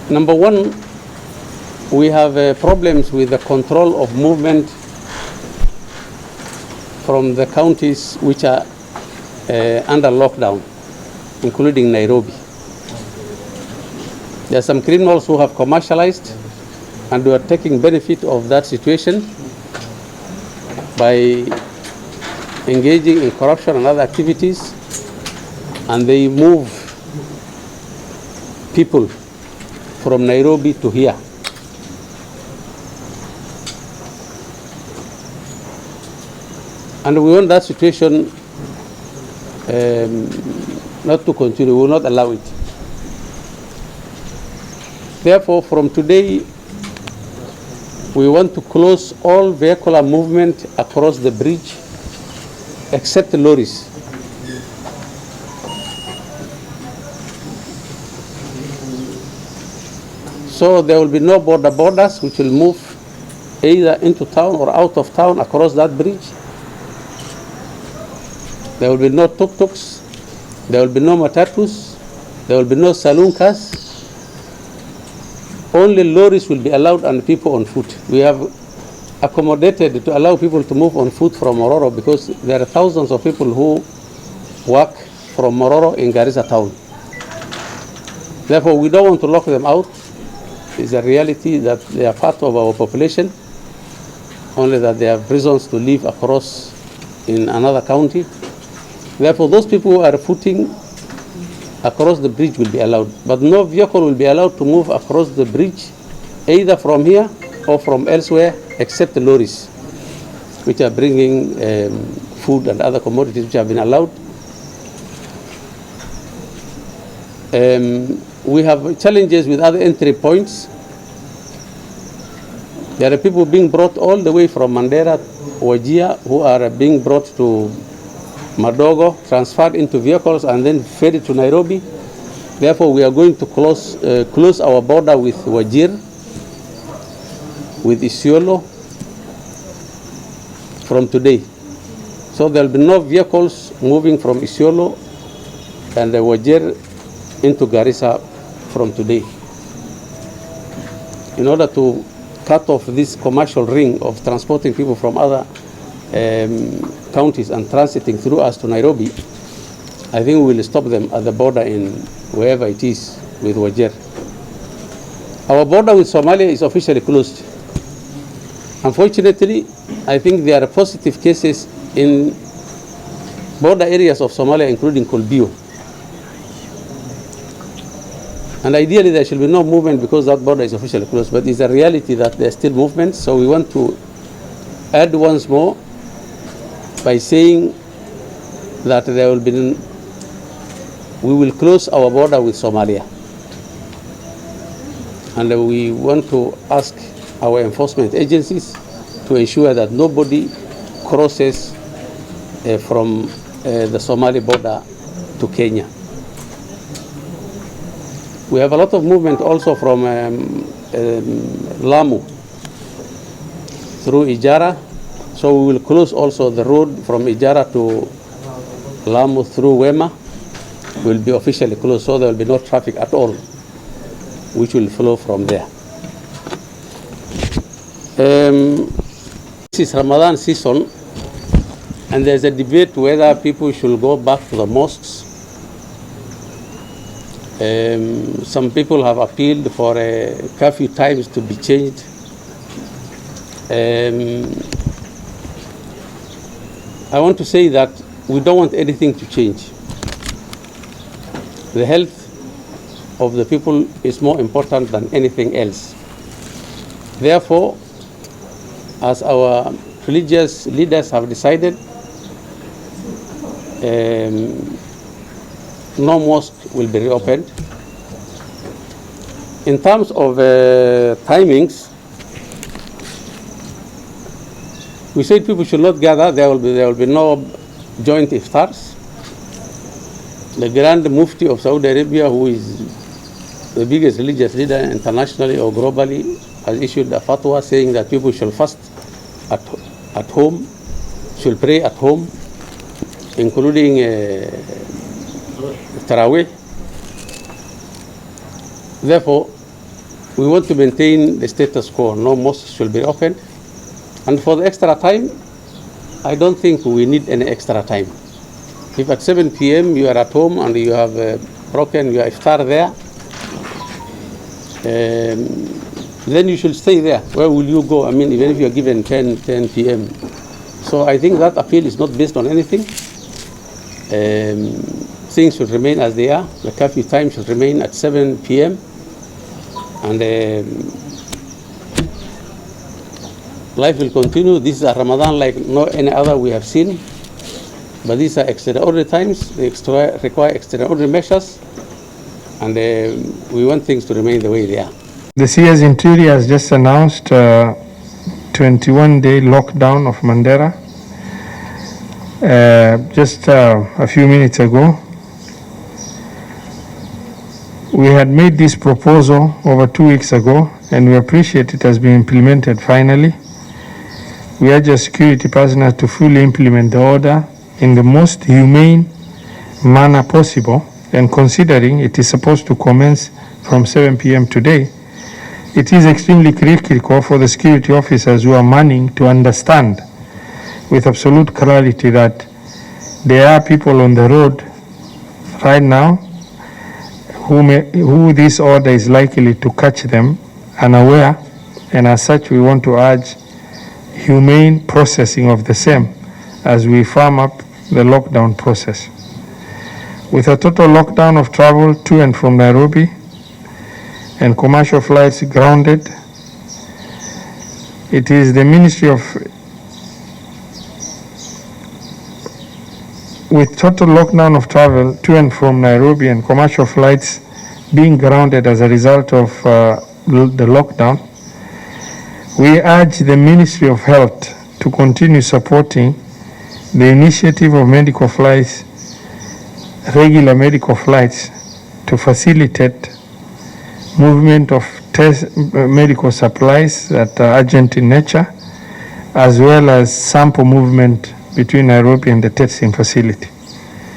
Number one, we have problems with the control of movement from the counties which are under lockdown, including Nairobi. There are some criminals who have commercialized and who are taking benefit of that situation by engaging in corruption and other activities, and they move people from Nairobi to here. And we want that situation not to continue. We will not allow it. Therefore, from today, we want to close all vehicular movement across the bridge except the lorries. So there will be no borders which will move either into town or out of town across that bridge. There will be no tuk-tuks, there will be no matatus, there will be no saloon cars. Only lorries will be allowed and people on foot. We have accommodated to allow people to move on foot from Mororo because there are thousands of people who work from Mororo in Garissa town. Therefore, we don't want to lock them out. It's a reality that they are part of our population, only that they have reasons to live across in another county. Therefore, those people who are footing across the bridge will be allowed, but no vehicle will be allowed to move across the bridge either from here or from elsewhere except the lorries, which are bringing food and other commodities which have been allowed. We have challenges with other entry points. There are people being brought all the way from Mandera, Wajir, who are being brought to Madogo, transferred into vehicles and then ferried to Nairobi. Therefore, we are going to close our border with Wajir, with Isiolo from today. So there will be no vehicles moving from Isiolo and Wajir into Garissa from today. In order to cut off this commercial ring of transporting people from other counties and transiting through us to Nairobi, I think we will stop them at the border in wherever it is with Wajir. Our border with Somalia is officially closed. Unfortunately, I think there are positive cases in border areas of Somalia, including Kolbio. And ideally, there should be no movement because that border is officially closed. But it's a reality that there are still movements. So we want to add once more by saying that we will close our border with Somalia. And we want to ask our enforcement agencies to ensure that nobody crosses from the Somali border to Kenya. We have a lot of movement also from Lamu through Ijara. So we will close also the road from Ijara to Lamu through Wema will be officially closed, so there will be no traffic at all, which will flow from there. This is Ramadan season, and there's a debate whether people should go back to the mosques. Some people have appealed for curfew times to be changed. I want to say that we don't want anything to change. The health of the people is more important than anything else. Therefore, as our religious leaders have decided, no mosque will be reopened. In terms of timings, we said people should not gather. There will be no joint iftars. The Grand Mufti of Saudi Arabia, who is the biggest religious leader internationally or globally, has issued a fatwa saying that people should fast at home, should pray at home, including Taraweeh. Therefore, we want to maintain the status quo. No mosques should be opened. And for the extra time, I don't think we need any extra time. If at 7 p.m. you are at home and you have broken your iftar there, then you should stay there. Where will you go? I mean, even if you are given 10 p.m. So I think that appeal is not based on anything. Things should remain as they are. The curfew time should remain at 7 p.m. And life will continue. This is a Ramadan like no any other we have seen. But these are extraordinary times. They require extraordinary measures. And we want things to remain the way they are. The CS Interior has just announced 21-day lockdown of Mandera. Just a few minutes ago, we had made this proposal over 2 weeks ago, and we appreciate it has been implemented finally. We urge our security personnel to fully implement the order in the most humane manner possible, and considering it is supposed to commence from 7 p.m. today, it is extremely critical for the security officers who are manning to understand with absolute clarity that there are people on the road right now who this order is likely to catch them unaware, and as such we want to urge humane processing of the same as we firm up the lockdown process. With a total lockdown of travel to and from Nairobi and commercial flights grounded, it is the Ministry of With total lockdown of travel to and from Nairobi and commercial flights being grounded as a result of the lockdown, we urge the Ministry of Health to continue supporting the initiative of medical flights, regular medical flights, to facilitate movement of medical supplies that are urgent in nature, as well as sample movement between Nairobi and the testing facility.